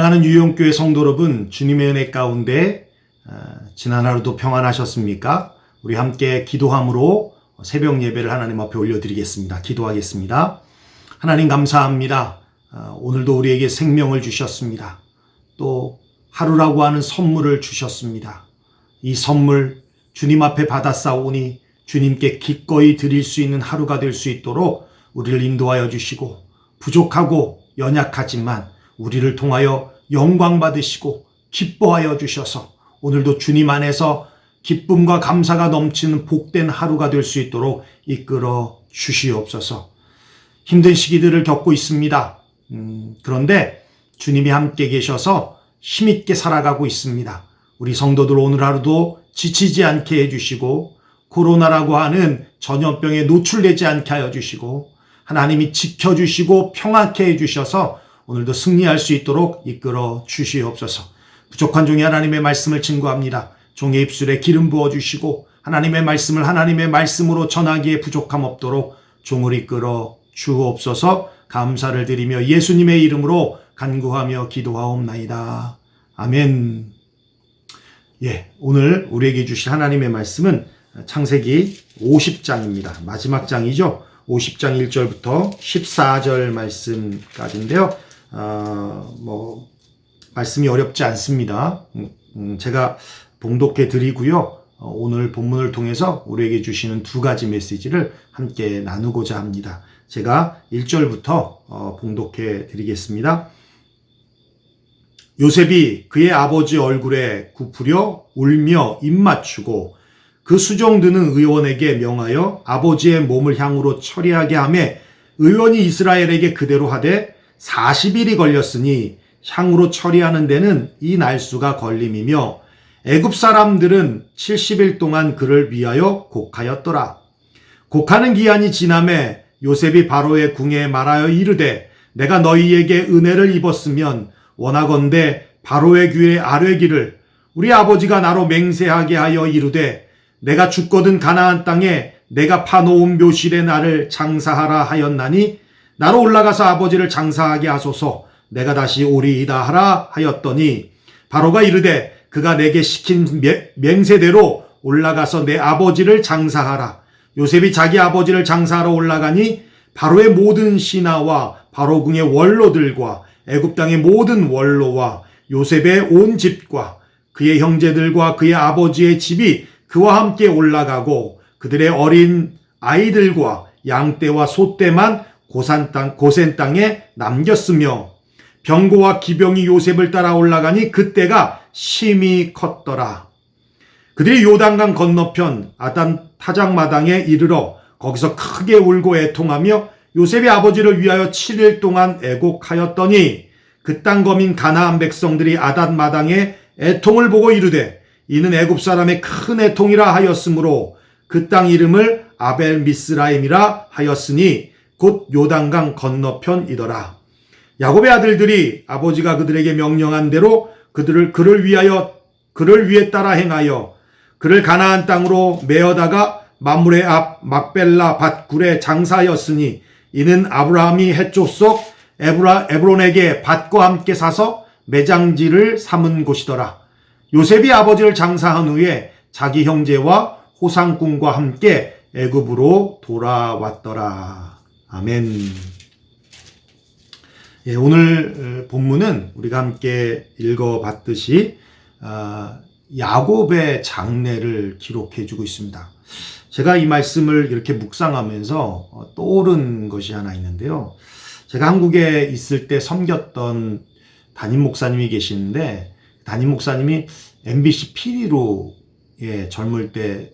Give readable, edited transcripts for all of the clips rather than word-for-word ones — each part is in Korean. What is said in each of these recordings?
사랑하는 유영교회 성도 여러분, 주님의 은혜 가운데 지난 하루도 평안하셨습니까? 우리 함께 기도함으로 새벽 예배를 하나님 앞에 올려드리겠습니다. 기도하겠습니다. 하나님 감사합니다. 오늘도 우리에게 생명을 주셨습니다. 또 하루라고 하는 선물을 주셨습니다. 이 선물 주님 앞에 받아싸오니 주님께 기꺼이 드릴 수 있는 하루가 될 수 있도록 우리를 인도하여 주시고, 부족하고 연약하지만 우리를 통하여 영광 받으시고 기뻐하여 주셔서 오늘도 주님 안에서 기쁨과 감사가 넘치는 복된 하루가 될 수 있도록 이끌어 주시옵소서. 힘든 시기들을 겪고 있습니다. 그런데 주님이 함께 계셔서 힘있게 살아가고 있습니다. 우리 성도들 오늘 하루도 지치지 않게 해주시고, 코로나라고 하는 전염병에 노출되지 않게 하여 주시고, 하나님이 지켜주시고 평안케 해주셔서 오늘도 승리할 수 있도록 이끌어 주시옵소서. 부족한 종이 하나님의 말씀을 증거합니다. 종의 입술에 기름 부어주시고 하나님의 말씀을 하나님의 말씀으로 전하기에 부족함 없도록 종을 이끌어 주옵소서. 감사를 드리며 예수님의 이름으로 간구하며 기도하옵나이다. 아멘. 오늘 우리에게 주실 하나님의 말씀은 창세기 50장입니다. 마지막 장이죠. 50장 1절부터 14절 말씀까지인데요. 말씀이 어렵지 않습니다. 제가 봉독해 드리고요. 오늘 본문을 통해서 우리에게 주시는 두 가지 메시지를 함께 나누고자 합니다. 제가 1절부터 봉독해 드리겠습니다. 요셉이 그의 아버지 얼굴에 굽으려 울며 입맞추고 그 수종드는 의원에게 명하여 아버지의 몸을 향으로 처리하게 하매, 의원이 이스라엘에게 그대로 하되 40일이 걸렸으니 향으로 처리하는 데는 이 날수가 걸림이며, 애굽 사람들은 70일 동안 그를 위하여 곡하였더라. 곡하는 기한이 지남에 요셉이 바로의 궁에 말하여 이르되, 내가 너희에게 은혜를 입었으면 원하건대 바로의 귀에 아뢰기를, 우리 아버지가 나로 맹세하게 하여 이르되, 내가 죽거든 가나안 땅에 내가 파놓은 묘실에 나를 장사하라 하였나니 나로 올라가서 아버지를 장사하게 하소서. 내가 다시 오리이다 하라 하였더니, 바로가 이르되 그가 내게 시킨 맹세대로 올라가서 내 아버지를 장사하라. 요셉이 자기 아버지를 장사하러 올라가니 바로의 모든 신하와 바로궁의 원로들과 애굽 땅의 모든 원로와 요셉의 온 집과 그의 형제들과 그의 아버지의 집이 그와 함께 올라가고, 그들의 어린 아이들과 양떼와 소떼만 고센 땅에 남겼으며, 병고와 기병이 요셉을 따라 올라가니 그때가 심히 컸더라. 그들이 요단강 건너편 아단 타작마당에 이르러 거기서 크게 울고 애통하며 요셉의 아버지를 위하여 7일 동안 애곡하였더니, 그 땅 거민 가나안 백성들이 아단 마당에 애통을 보고 이르되 이는 애굽 사람의 큰 애통이라 하였으므로 그 땅 이름을 아벨 미스라임이라 하였으니 곧 요단강 건너편이더라. 야곱의 아들들이 아버지가 그들에게 명령한 대로 그를 위에 따라 행하여 그를 가나안 땅으로 메어다가 마므레 앞 막벨라 밭굴에 장사하였으니, 이는 아브라함이 헷족 속 에브론에게 밭과 함께 사서 매장지를 삼은 곳이더라. 요셉이 아버지를 장사한 후에 자기 형제와 호상꾼과 함께 애굽으로 돌아왔더라. 아멘. 오늘 본문은 우리가 함께 읽어봤듯이 야곱의 장래를 기록해주고 있습니다. 제가 이 말씀을 이렇게 묵상하면서 떠오른 것이 하나 있는데요. 제가 한국에 있을 때 섬겼던 담임 목사님이 계시는데, 담임 목사님이 MBC PD로 젊을 때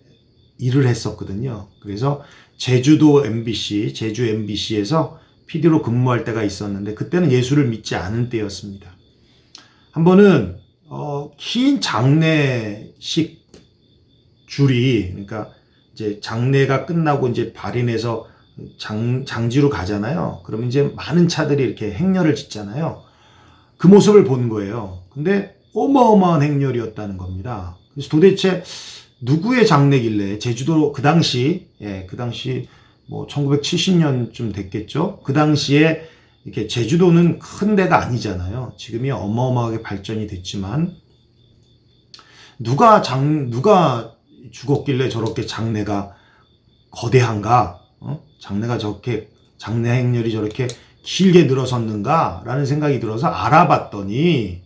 일을 했었거든요. 그래서 제주 MBC에서 PD로 근무할 때가 있었는데, 그때는 예수를 믿지 않은 때였습니다. 한 번은 긴 장례식 줄이, 그러니까 이제 장례가 끝나고 이제 발인해서 장지로 가잖아요. 그러면 이제 많은 차들이 이렇게 행렬을 짓잖아요. 그 모습을 본 거예요. 근데 어마어마한 행렬이었다는 겁니다. 그래서 도대체 누구의 장례길래, 제주도 그 당시 뭐 1970년쯤 됐겠죠. 그 당시에 이렇게 제주도는 큰 데가 아니잖아요. 지금이 어마어마하게 발전이 됐지만 누가 죽었길래 저렇게 장례가 거대한가? 장례가 저렇게 장례 행렬이 저렇게 길게 늘어섰는가라는 생각이 들어서 알아봤더니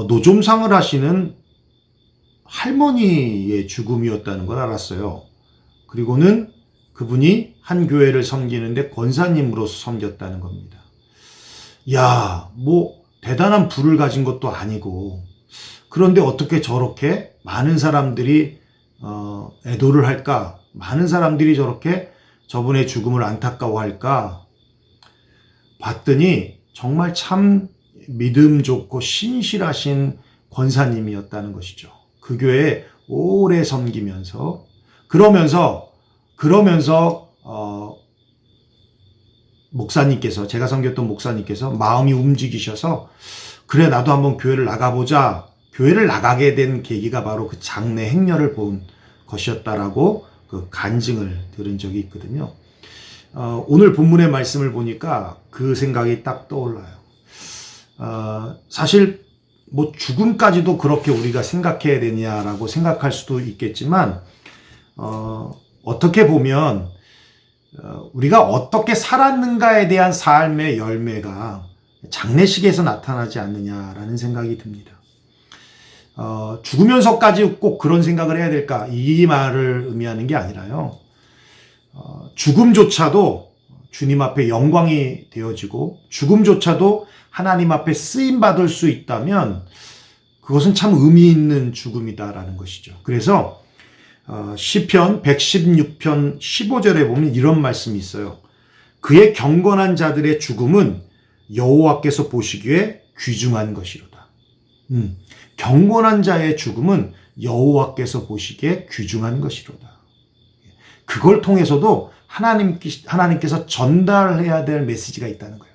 노점상을 하시는 할머니의 죽음이었다는 걸 알았어요. 그리고는 그분이 한 교회를 섬기는데 권사님으로서 섬겼다는 겁니다. 야, 뭐 대단한 부를 가진 것도 아니고 그런데 어떻게 저렇게 많은 사람들이 애도를 할까? 많은 사람들이 저렇게 저분의 죽음을 안타까워할까? 봤더니 정말 참 믿음 좋고 신실하신 권사님이었다는 것이죠. 그 교회에 오래 섬기면서 그러면서 목사님께서 제가 섬겼던 목사님께서 마음이 움직이셔서 그래 나도 한번 교회를 나가보자. 교회를 나가게 된 계기가 바로 그 장례 행렬을 본 것이었다라고 그 간증을 들은 적이 있거든요. 오늘 본문의 말씀을 보니까 그 생각이 딱 떠올라요. 사실 뭐 죽음까지도 그렇게 우리가 생각해야 되냐라고 생각할 수도 있겠지만 어떻게 보면 우리가 어떻게 살았는가에 대한 삶의 열매가 장례식에서 나타나지 않느냐라는 생각이 듭니다. 죽으면서까지 꼭 그런 생각을 해야 될까? 이 말을 의미하는 게 아니라요. 죽음조차도 주님 앞에 영광이 되어지고 죽음조차도 하나님 앞에 쓰임받을 수 있다면 그것은 참 의미 있는 죽음이다라는 것이죠. 그래서 시편 116편 15절에 보면 이런 말씀이 있어요. 그의 경건한 자들의 죽음은 여호와께서 보시기에 귀중한 것이로다. 경건한 자의 죽음은 여호와께서 보시기에 귀중한 것이로다. 그걸 통해서도 하나님께서 전달해야 될 메시지가 있다는 거예요.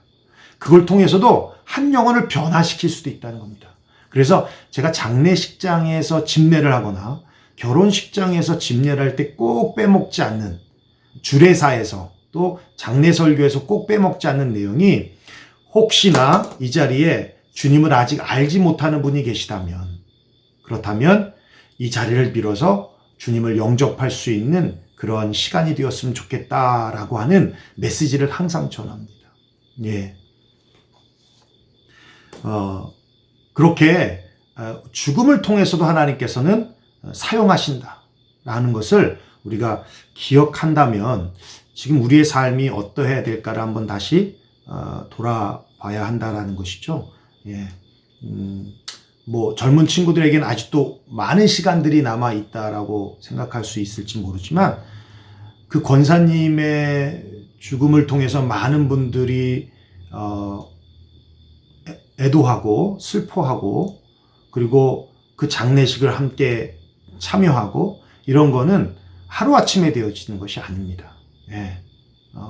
그걸 통해서도 한 영혼을 변화시킬 수도 있다는 겁니다. 그래서 제가 장례식장에서 집례를 하거나 결혼식장에서 집례를 할 때 꼭 빼먹지 않는 주례사에서 또 장례 설교에서 꼭 빼먹지 않는 내용이 혹시나 이 자리에 주님을 아직 알지 못하는 분이 계시다면 그렇다면 이 자리를 빌어서 주님을 영접할 수 있는 그런 시간이 되었으면 좋겠다라고 하는 메시지를 항상 전합니다. 예. 그렇게 죽음을 통해서도 하나님께서는 사용하신다라는 것을 우리가 기억한다면 지금 우리의 삶이 어떠해야 될까를 한번 다시 돌아봐야 한다라는 것이죠. 예. 뭐 젊은 친구들에게는 아직도 많은 시간들이 남아 있다라고 생각할 수 있을지 모르지만 그 권사님의 죽음을 통해서 많은 분들이 애도하고 슬퍼하고 그리고 그 장례식을 함께 참여하고 이런 거는 하루아침에 되어지는 것이 아닙니다. 예.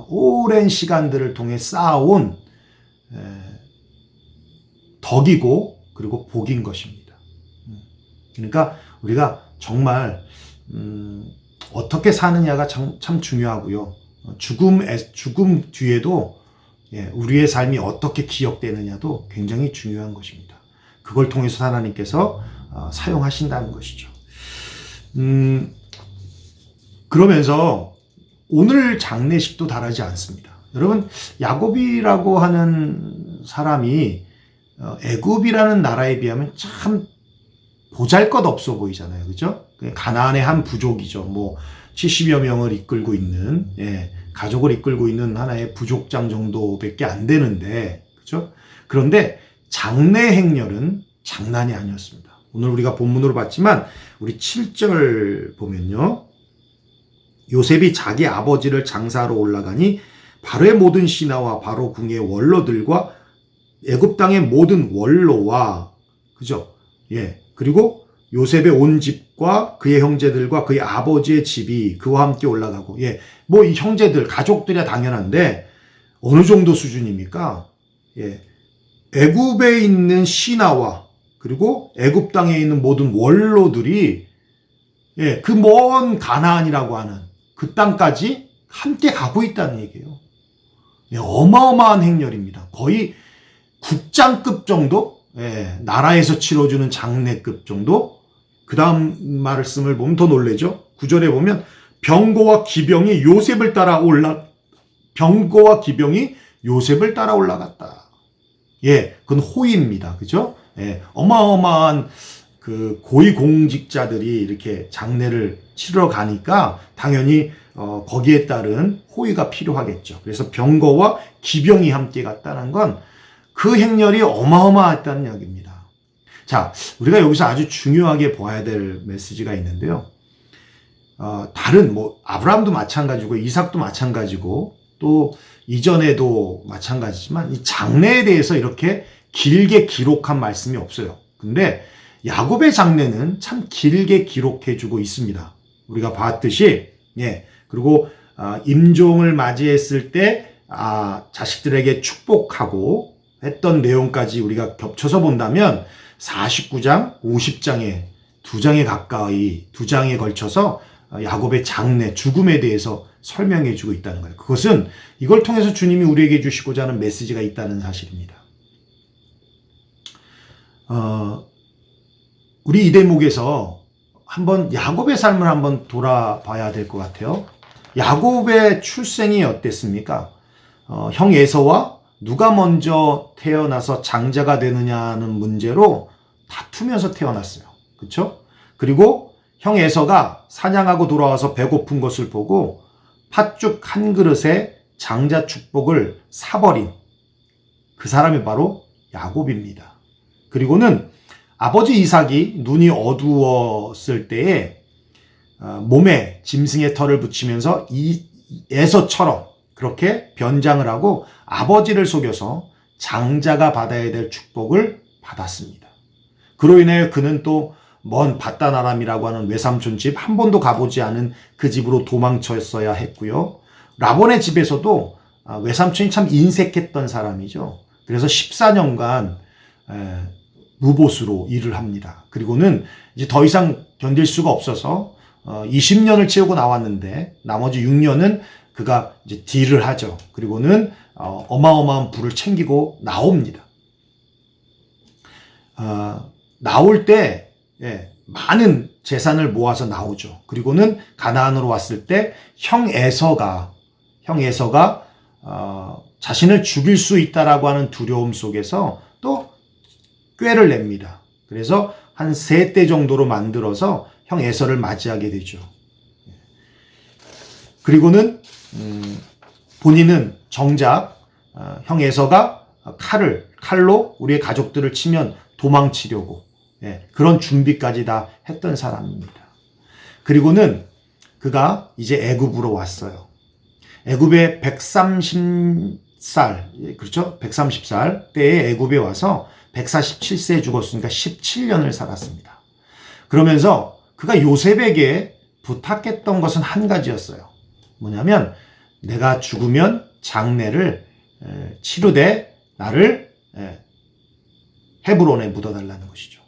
오랜 시간들을 통해 쌓아온 덕이고 그리고 복인 것입니다. 그러니까 우리가 정말 어떻게 사느냐가 참 중요하고요. 죽음 뒤에도 우리의 삶이 어떻게 기억되느냐도 굉장히 중요한 것입니다. 그걸 통해서 하나님께서 사용하신다는 것이죠. 그러면서 오늘 장례식도 다르지 않습니다. 여러분 야곱이라고 하는 사람이 애굽이라는 나라에 비하면 참 보잘것없어 보이잖아요. 그죠? 가나안의 한 부족이죠. 뭐 70여 명을 이끌고 있는 가족을 이끌고 있는 하나의 부족장 정도밖에 안 되는데 그죠? 그런데 장례 행렬은 장난이 아니었습니다. 오늘 우리가 본문으로 봤지만 우리 7절 보면요. 요셉이 자기 아버지를 장사하러 올라가니 바로의 모든 신하와 바로 궁의 원로들과 애굽 땅의 모든 원로와 그죠? 예. 그리고 요셉의 온 집과 그의 형제들과 그의 아버지의 집이 그와 함께 올라가고 뭐 이 형제들 가족들이야 당연한데 어느 정도 수준입니까? 애굽에 있는 신하와 그리고 애굽 땅에 있는 모든 원로들이 그 먼 가나안이라고 하는 그 땅까지 함께 가고 있다는 얘기예요. 예, 어마어마한 행렬입니다. 거의 국장급 정도? 예, 나라에서 치러주는 장례급 정도? 그 다음 말씀을 보면 더 놀라죠. 9절에 보면 병거와 기병이 요셉을 따라 올라갔다. 예, 그건 호위입니다. 그죠? 예, 어마어마한 그 고위공직자들이 이렇게 장례를 치러 가니까 당연히 거기에 따른 호위가 필요하겠죠. 그래서 병거와 기병이 함께 갔다는 건 그 행렬이 어마어마했다는 이야기입니다. 자, 우리가 여기서 아주 중요하게 봐야 될 메시지가 있는데요. 다른 아브라함도 마찬가지고 이삭도 마찬가지고 또 이전에도 마찬가지지만 이 장래에 대해서 이렇게 길게 기록한 말씀이 없어요. 근데 야곱의 장래는 참 길게 기록해주고 있습니다. 우리가 봤듯이 그리고 임종을 맞이했을 때 자식들에게 축복하고 했던 내용까지 우리가 겹쳐서 본다면 49장, 50장에 두 장에 걸쳐서 야곱의 장래, 죽음에 대해서 설명해 주고 있다는 거예요. 그것은 이걸 통해서 주님이 우리에게 주시고자 하는 메시지가 있다는 사실입니다. 우리 이 대목에서 한번 야곱의 삶을 한번 돌아봐야 될 것 같아요. 야곱의 출생이 어땠습니까? 형 에서와 누가 먼저 태어나서 장자가 되느냐는 문제로 다투면서 태어났어요. 그렇죠? 그리고 형 에서가 사냥하고 돌아와서 배고픈 것을 보고 팥죽 한 그릇에 장자 축복을 사버린 그 사람이 바로 야곱입니다. 그리고는 아버지 이삭이 눈이 어두웠을 때에 몸에 짐승의 털을 붙이면서 이 에서처럼 그렇게 변장을 하고 아버지를 속여서 장자가 받아야 될 축복을 받았습니다. 그로 인해 그는 또 먼 바다나람이라고 하는 외삼촌 집 한 번도 가보지 않은 그 집으로 도망쳤어야 했고요. 라본의 집에서도 외삼촌이 참 인색했던 사람이죠. 그래서 14년간 무보수로 일을 합니다. 그리고는 이제 더 이상 견딜 수가 없어서 20년을 채우고 나왔는데 나머지 6년은 그가 이제 딜을 하죠. 그리고는 어마어마한 부를 챙기고 나옵니다. 나올 때 많은 재산을 모아서 나오죠. 그리고는 가나안으로 왔을 때 형 에서가 자신을 죽일 수 있다라고 하는 두려움 속에서 또 꾀를 냅니다. 그래서 한 3대 정도로 만들어서 형 에서를 맞이하게 되죠. 그리고는 본인은 정작 형 에서가 칼로 우리의 가족들을 치면 도망치려고 그런 준비까지 다 했던 사람입니다. 그리고는 그가 이제 애굽으로 왔어요. 애굽에 130살, 그렇죠? 130살 때에 애굽에 와서 147세에 죽었으니까 17년을 살았습니다. 그러면서 그가 요셉에게 부탁했던 것은 한 가지였어요. 뭐냐면 내가 죽으면 장례를 치르되 나를 헤브론에 묻어달라는 것이죠.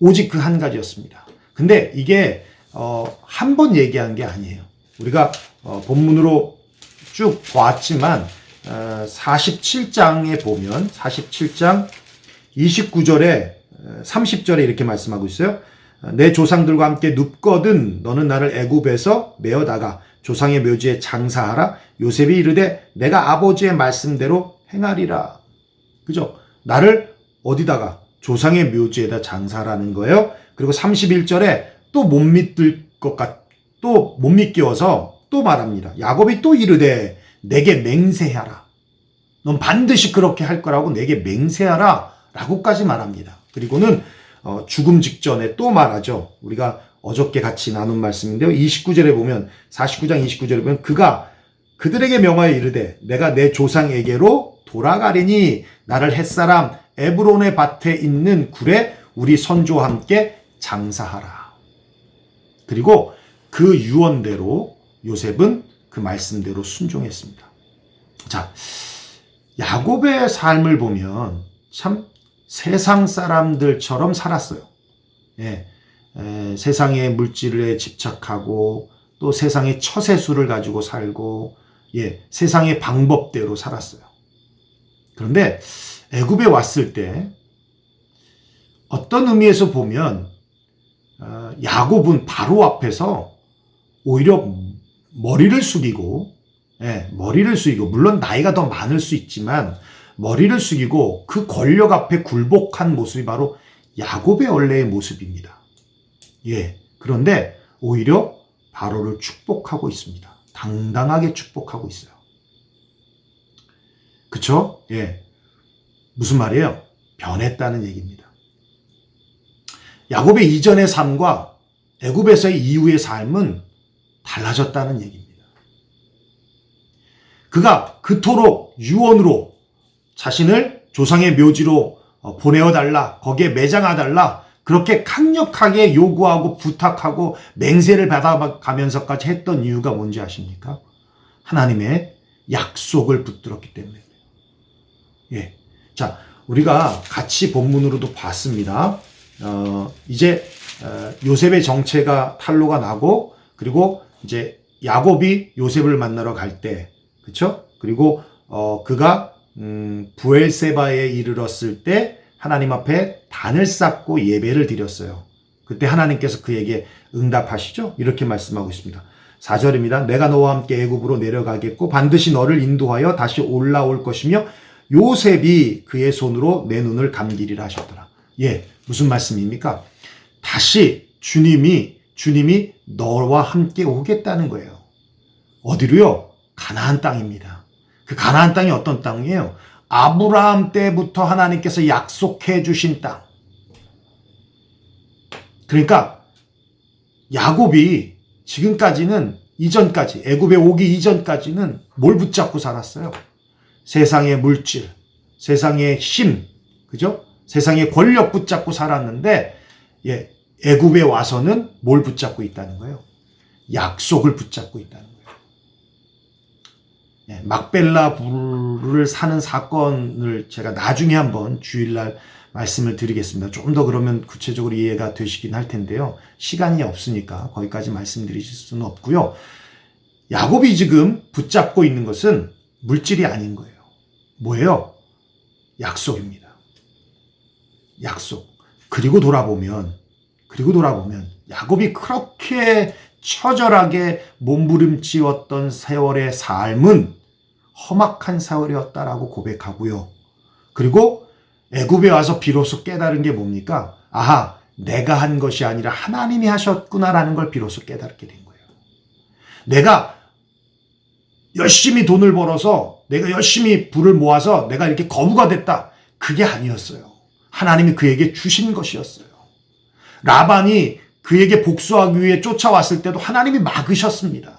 오직 그 한 가지였습니다. 근데 이게 한 번 얘기한 게 아니에요. 우리가 본문으로 쭉 봤지만 47장에 보면 47장 29절에 30절에 이렇게 말씀하고 있어요. 내 조상들과 함께 눕거든 너는 나를 애굽에서 메어다가 조상의 묘지에 장사하라. 요셉이 이르되 내가 아버지의 말씀대로 행하리라. 그죠? 나를 어디다가? 조상의 묘지에다 장사하라는 거예요. 그리고 31절에 또 못 믿겨서 또 말합니다. 야곱이 또 이르되 내게 맹세하라. 넌 반드시 그렇게 할 거라고 내게 맹세하라. 라고까지 말합니다. 그리고는 죽음 직전에 또 말하죠. 우리가 어저께 같이 나눈 말씀인데요. 29절에 보면 49장 29절에 보면 그가 그들에게 명하여 이르되 내가 내 조상에게로 돌아가리니 나를 햇사람 에브론의 밭에 있는 굴에 우리 선조와 함께 장사하라. 그리고 그 유언대로 요셉은 그 말씀대로 순종했습니다. 자, 야곱의 삶을 보면 참 세상 사람들처럼 살았어요. 세상의 물질에 집착하고 또 세상의 처세술을 가지고 살고 세상의 방법대로 살았어요. 그런데 애굽에 왔을 때 어떤 의미에서 보면 야곱은 바로 앞에서 오히려 머리를 숙이고 물론 나이가 더 많을 수 있지만 머리를 숙이고 그 권력 앞에 굴복한 모습이 바로 야곱의 원래의 모습입니다. 그런데 오히려 바로를 축복하고 있습니다. 당당하게 축복하고 있어요. 그쵸? 무슨 말이에요? 변했다는 얘기입니다. 야곱의 이전의 삶과 애굽에서의 이후의 삶은 달라졌다는 얘기입니다. 그가 그토록 유언으로 자신을 조상의 묘지로 보내어달라, 거기에 매장하달라, 그렇게 강력하게 요구하고 부탁하고 맹세를 받아가면서까지 했던 이유가 뭔지 아십니까? 하나님의 약속을 붙들었기 때문이에요. 자, 우리가 같이 본문으로도 봤습니다. 이제 요셉의 정체가 탄로가 나고, 그리고 이제 야곱이 요셉을 만나러 갈 때, 그렇죠? 그리고 그가 부엘세바에 이르렀을 때 하나님 앞에 단을 쌓고 예배를 드렸어요. 그때 하나님께서 그에게 응답하시죠? 이렇게 말씀하고 있습니다. 4절입니다. 내가 너와 함께 애굽으로 내려가겠고 반드시 너를 인도하여 다시 올라올 것이며 요셉이 그의 손으로 내 눈을 감기리라 하셨더라. 무슨 말씀입니까? 다시 주님이 너와 함께 오겠다는 거예요. 어디로요? 가나안 땅입니다. 그 가나안 땅이 어떤 땅이에요? 아브라함 때부터 하나님께서 약속해 주신 땅. 그러니까 야곱이 지금까지는 이전까지 애굽에 오기 이전까지는 뭘 붙잡고 살았어요? 세상의 물질, 세상의 힘, 그죠? 세상의 권력 붙잡고 살았는데 애굽에 와서는 뭘 붙잡고 있다는 거예요? 약속을 붙잡고 있다는 거예요. 막벨라 부를 사는 사건을 제가 나중에 한번 주일날 말씀을 드리겠습니다. 좀 더 그러면 구체적으로 이해가 되시긴 할 텐데요. 시간이 없으니까 거기까지 말씀드리실 수는 없고요. 야곱이 지금 붙잡고 있는 것은 물질이 아닌 거예요. 뭐예요? 약속입니다. 약속. 그리고 돌아보면 야곱이 그렇게 처절하게 몸부림치었던 세월의 삶은 험악한 세월이었다라고 고백하고요. 그리고 애굽에 와서 비로소 깨달은 게 뭡니까? 아하, 내가 한 것이 아니라 하나님이 하셨구나라는 걸 비로소 깨닫게 된 거예요. 내가 열심히 돈을 벌어서 내가 열심히 부를 모아서 내가 이렇게 거부가 됐다. 그게 아니었어요. 하나님이 그에게 주신 것이었어요. 라반이 그에게 복수하기 위해 쫓아왔을 때도 하나님이 막으셨습니다.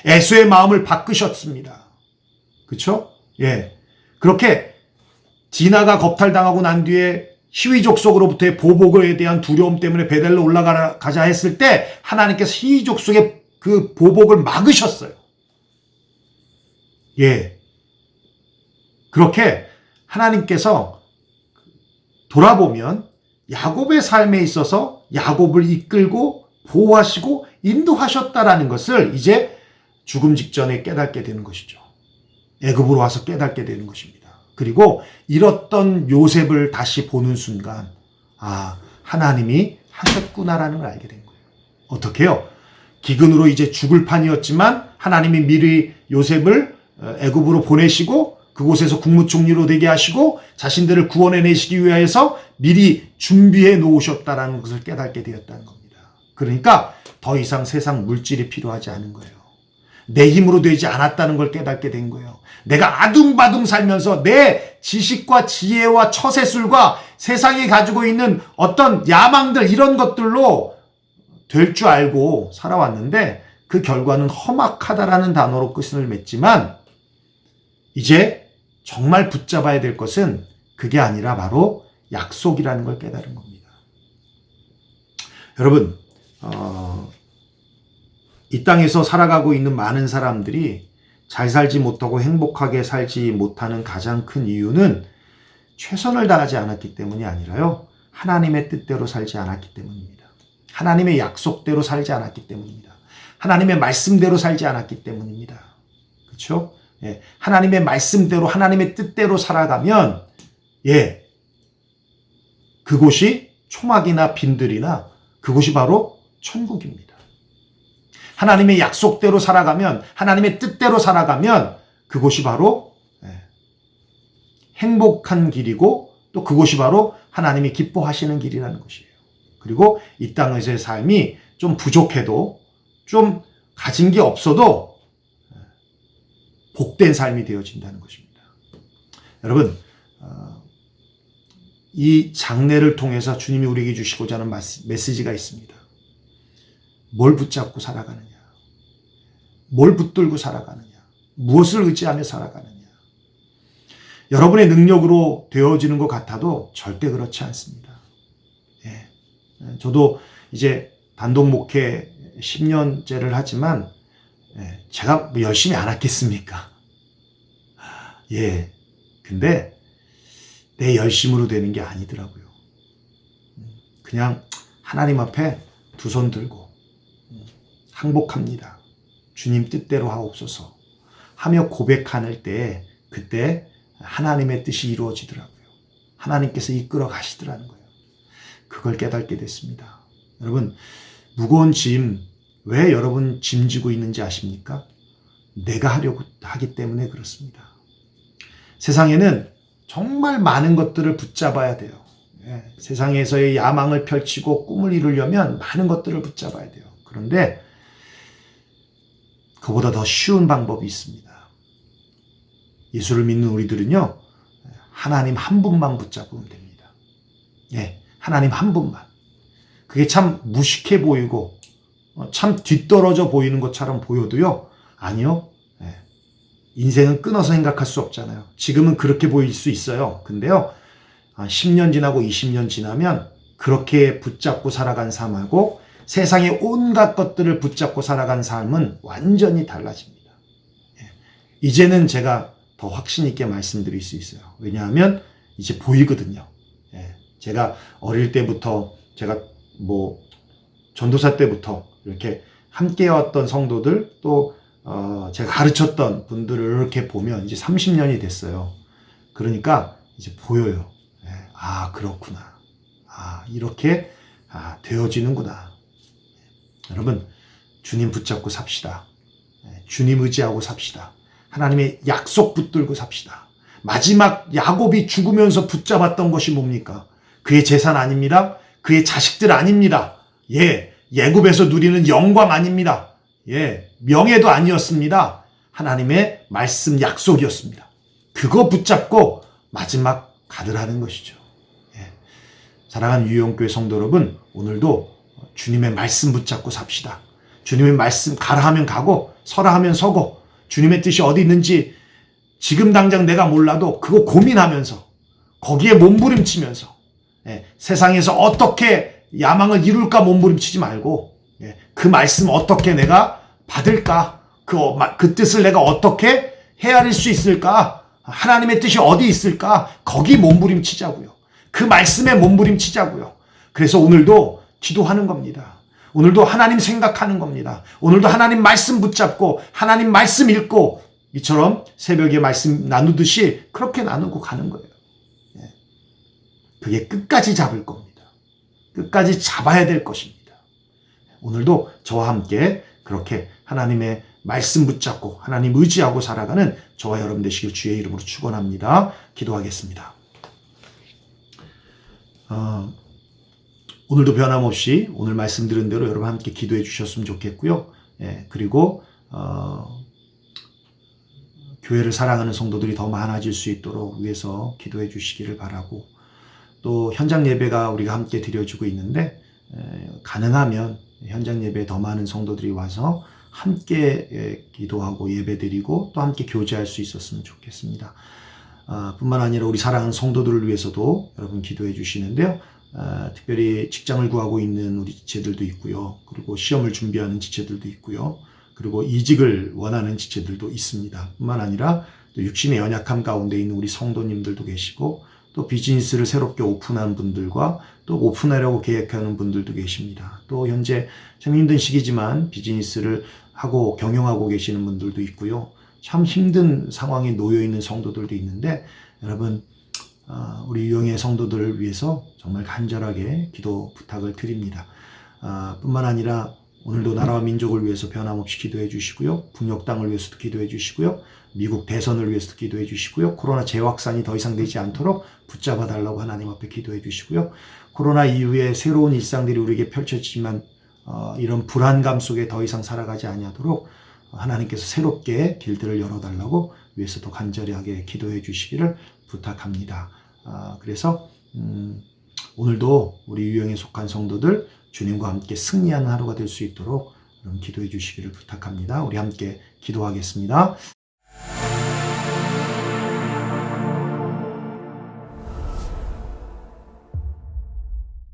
에서의 마음을 바꾸셨습니다. 그렇죠? 그렇게 디나가 겁탈당하고 난 뒤에 히위족속으로부터의 보복에 대한 두려움 때문에 베델로 올라가자 했을 때 하나님께서 히위족속의 그 보복을 막으셨어요. 그렇게 하나님께서 돌아보면 야곱의 삶에 있어서 야곱을 이끌고 보호하시고 인도하셨다라는 것을 이제 죽음 직전에 깨닫게 되는 것이죠. 애굽으로 와서 깨닫게 되는 것입니다. 그리고 잃었던 요셉을 다시 보는 순간 하나님이 하셨구나라는 걸 알게 된 거예요. 어떻게 해요? 기근으로 이제 죽을 판이었지만 하나님이 미리 요셉을 애굽으로 보내시고 그곳에서 국무총리로 되게 하시고 자신들을 구원해내시기 위해서 미리 준비해 놓으셨다라는 것을 깨닫게 되었다는 겁니다. 그러니까 더 이상 세상 물질이 필요하지 않은 거예요. 내 힘으로 되지 않았다는 걸 깨닫게 된 거예요. 내가 아둥바둥 살면서 내 지식과 지혜와 처세술과 세상이 가지고 있는 어떤 야망들 이런 것들로 될 줄 알고 살아왔는데 그 결과는 험악하다라는 단어로 끝을 맺지만 이제 정말 붙잡아야 될 것은 그게 아니라 바로 약속이라는 걸 깨달은 겁니다. 여러분, 이 땅에서 살아가고 있는 많은 사람들이 잘 살지 못하고 행복하게 살지 못하는 가장 큰 이유는 최선을 다하지 않았기 때문이 아니라요. 하나님의 뜻대로 살지 않았기 때문입니다. 하나님의 약속대로 살지 않았기 때문입니다. 하나님의 말씀대로 살지 않았기 때문입니다. 그렇죠? 예, 하나님의 말씀대로 하나님의 뜻대로 살아가면 예, 그곳이 초막이나 빈들이나 그곳이 바로 천국입니다. 하나님의 약속대로 살아가면 하나님의 뜻대로 살아가면 그곳이 바로 행복한 길이고 또 그곳이 바로 하나님이 기뻐하시는 길이라는 것이에요. 그리고 이 땅에서의 삶이 좀 부족해도 좀 가진 게 없어도 복된 삶이 되어진다는 것입니다. 여러분 이 장례를 통해서 주님이 우리에게 주시고자 하는 메시지가 있습니다. 뭘 붙잡고 살아가느냐? 뭘 붙들고 살아가느냐? 무엇을 의지하며 살아가느냐? 여러분의 능력으로 되어지는 것 같아도 절대 그렇지 않습니다. 예. 저도 이제 단독 목회 10년째를 하지만 제가 뭐 열심히 안 했겠습니까? 예. 근데 내 열심으로 되는 게 아니더라고요. 그냥 하나님 앞에 두 손 들고 항복합니다. 주님 뜻대로 하옵소서 하며 고백하는 때 그때 하나님의 뜻이 이루어지더라고요. 하나님께서 이끌어 가시더라는 거예요. 그걸 깨닫게 됐습니다. 여러분 무거운 짐 왜 여러분 짐지고 있는지 아십니까? 내가 하려고 하기 때문에 그렇습니다. 세상에는 정말 많은 것들을 붙잡아야 돼요. 세상에서의 야망을 펼치고 꿈을 이루려면 많은 것들을 붙잡아야 돼요. 그런데 그보다 더 쉬운 방법이 있습니다. 예수를 믿는 우리들은요, 하나님 한 분만 붙잡으면 됩니다. 예, 하나님 한 분만. 그게 참 무식해 보이고, 참 뒤떨어져 보이는 것처럼 보여도요, 아니요. 인생은 끊어서 생각할 수 없잖아요. 지금은 그렇게 보일 수 있어요. 근데요, 10년 지나고 20년 지나면 그렇게 붙잡고 살아간 삶하고 세상의 온갖 것들을 붙잡고 살아간 삶은 완전히 달라집니다. 이제는 제가 더 확신 있게 말씀드릴 수 있어요. 왜냐하면 이제 보이거든요. 제가 어릴 때부터 제가 전도사 때부터 이렇게 함께 왔던 성도들 또 제가 가르쳤던 분들을 이렇게 보면 이제 30년이 됐어요. 그러니까 이제 보여요. 아, 그렇구나. 아, 이렇게 되어지는구나. 여러분, 주님 붙잡고 삽시다. 주님 의지하고 삽시다. 하나님의 약속 붙들고 삽시다. 마지막 야곱이 죽으면서 붙잡았던 것이 뭡니까? 그의 재산 아닙니다. 그의 자식들 아닙니다. 예굽에서 누리는 영광 아닙니다. 명예도 아니었습니다. 하나님의 말씀 약속이었습니다. 그거 붙잡고 마지막 가드라는 것이죠. 사랑하는 유영교회 성도 여러분, 오늘도 주님의 말씀 붙잡고 삽시다. 주님의 말씀 가라 하면 가고 서라 하면 서고 주님의 뜻이 어디 있는지 지금 당장 내가 몰라도 그거 고민하면서 거기에 몸부림치면서 세상에서 어떻게 야망을 이룰까 몸부림치지 말고 그 말씀 어떻게 내가 받을까? 그 뜻을 내가 어떻게 헤아릴 수 있을까? 하나님의 뜻이 어디 있을까? 거기 몸부림치자고요. 그 말씀에 몸부림치자고요. 그래서 오늘도 기도하는 겁니다. 오늘도 하나님 생각하는 겁니다. 오늘도 하나님 말씀 붙잡고 하나님 말씀 읽고 이처럼 새벽에 말씀 나누듯이 그렇게 나누고 가는 거예요. 그게 끝까지 잡을 겁니다. 끝까지 잡아야 될 것입니다. 오늘도 저와 함께 그렇게 하나님의 말씀 붙잡고 하나님 의지하고 살아가는 저와 여러분 되시길 주의 이름으로 축원합니다. 기도하겠습니다. 오늘도 변함없이 오늘 말씀 들은 대로 여러분 함께 기도해 주셨으면 좋겠고요. 그리고 교회를 사랑하는 성도들이 더 많아질 수 있도록 위해서 기도해 주시기를 바라고 또 현장 예배가 우리가 함께 드려지고 있는데 가능하면 현장 예배에 더 많은 성도들이 와서 함께 기도하고 예배드리고 또 함께 교제할 수 있었으면 좋겠습니다. 뿐만 아니라 우리 사랑하는 성도들을 위해서도 여러분 기도해 주시는데요. 특별히 직장을 구하고 있는 우리 지체들도 있고요. 그리고 시험을 준비하는 지체들도 있고요. 그리고 이직을 원하는 지체들도 있습니다. 뿐만 아니라 또 육신의 연약함 가운데 있는 우리 성도님들도 계시고 또 비즈니스를 새롭게 오픈한 분들과 또 오픈하려고 계획하는 분들도 계십니다. 또 현재 참 힘든 시기지만 비즈니스를 하고 경영하고 계시는 분들도 있고요. 참 힘든 상황에 놓여 있는 성도들도 있는데 여러분 우리 유영의 성도들을 위해서 정말 간절하게 기도 부탁을 드립니다. 뿐만 아니라 오늘도 나라와 민족을 위해서 변함없이 기도해 주시고요. 북녘 땅을 위해서도 기도해 주시고요. 미국 대선을 위해서도 기도해 주시고요. 코로나 재확산이 더 이상 되지 않도록 붙잡아 달라고 하나님 앞에 기도해 주시고요. 코로나 이후에 새로운 일상들이 우리에게 펼쳐지지만 이런 불안감 속에 더 이상 살아가지 아니하도록 하나님께서 새롭게 길들을 열어달라고 위해서도 간절하게 기도해 주시기를 부탁합니다. 그래서 오늘도 우리 유영에 속한 성도들 주님과 함께 승리하는 하루가 될 수 있도록 기도해 주시기를 부탁합니다. 우리 함께 기도하겠습니다.